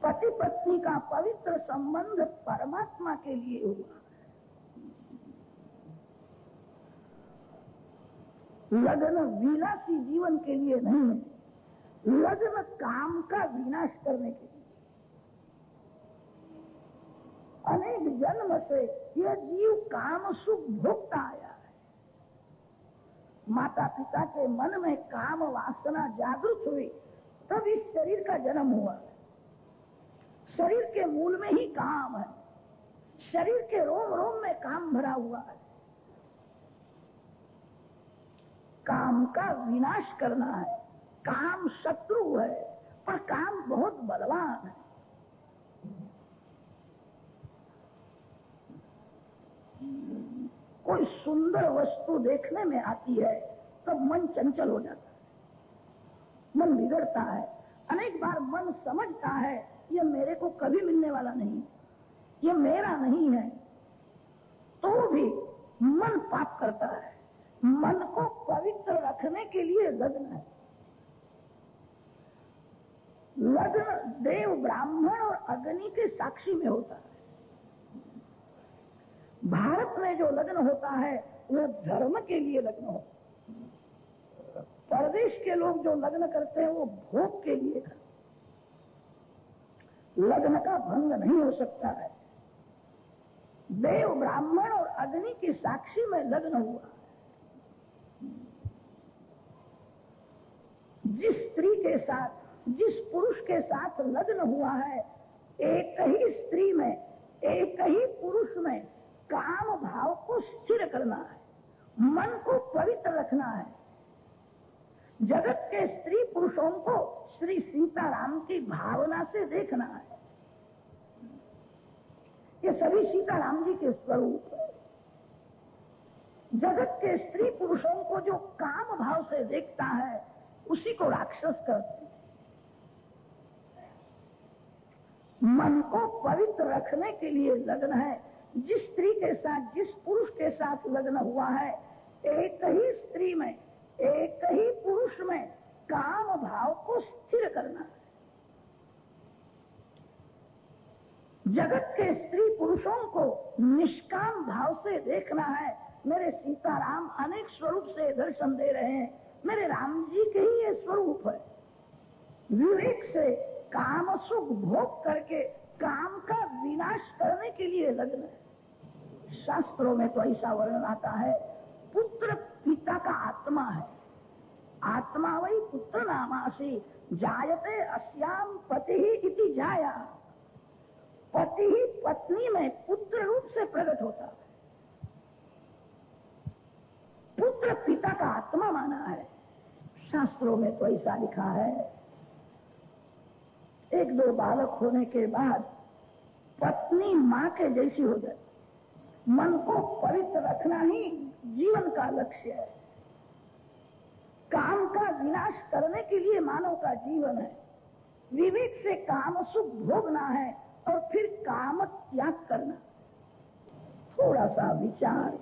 पति पत्नी का पवित्र संबंध परमात्मा के लिए हुआ। लग्न विलासी जीवन के लिए नहीं है, लग्न काम का विनाश करने के लिए। अनेक जन्म से यह जीव काम सुख भोगता आया है। माता पिता के मन में काम वासना जागृत हुई तब इस शरीर का जन्म हुआ। शरीर के मूल में ही काम है, शरीर के रोम रोम में काम भरा हुआ है। काम का विनाश करना है। काम शत्रु है पर काम बहुत बलवान है। कोई सुंदर वस्तु देखने में आती है तब मन चंचल हो जाता है, मन बिगड़ता है। अनेक बार मन समझता है ये मेरे को कभी मिलने वाला नहीं, ये मेरा नहीं है, तो भी मन पाप करता है। मन को पवित्र रखने के लिए लग्न है। लग्न देव ब्राह्मण और अग्नि के साक्षी में होता है। भारत में जो लग्न होता है वो धर्म के लिए लग्न होता है। परदेश के लोग जो लग्न करते हैं वो भोग के लिए करते हैं। लग्न का भंग नहीं हो सकता है। देव ब्राह्मण और अग्नि की साक्षी में लग्न हुआ। जिस स्त्री के साथ, जिस पुरुष के साथ लग्न हुआ है, एक ही स्त्री में, एक ही पुरुष में काम भाव को स्थिर करना है, मन को पवित्र रखना है। जगत के स्त्री पुरुषों को श्री सीताराम की भावना से देखना है। ये सभी सीताराम जी के स्वरूप है। जगत के स्त्री पुरुषों को जो काम भाव से देखता है उसी को राक्षस कहते हैं। मन को पवित्र रखने के लिए लग्न है। जिस स्त्री के साथ, जिस पुरुष के साथ लग्न हुआ है, एक ही स्त्री में, एक ही पुरुष में काम भाव को स्थिर करना है। जगत के स्त्री पुरुषों को निष्काम भाव से देखना है। मेरे सीताराम अनेक स्वरूप से दर्शन दे रहे हैं, मेरे राम जी के ही ये स्वरूप है। विवेक से काम सुख भोग करके काम का विनाश करने के लिए लग्न है। शास्त्रों में तो ऐसा वर्णन आता है, पुत्र पिता का आत्मा है। आत्मा वही पुत्र नामासी जायते अस्याम पति ही इति जाया। पति ही पत्नी में पुत्र रूप से प्रकट होता है। पुत्र पिता का आत्मा माना है। शास्त्रों में तो ऐसा लिखा है। एक दो बालक होने के बाद पत्नी मां के जैसी हो जाए। मन को पवित्र रखना ही जीवन का लक्ष्य है। काम का विनाश करने के लिए मानव का जीवन है। विवेक से काम सुख भोगना है और फिर काम त्याग करना। थोड़ा सा विचार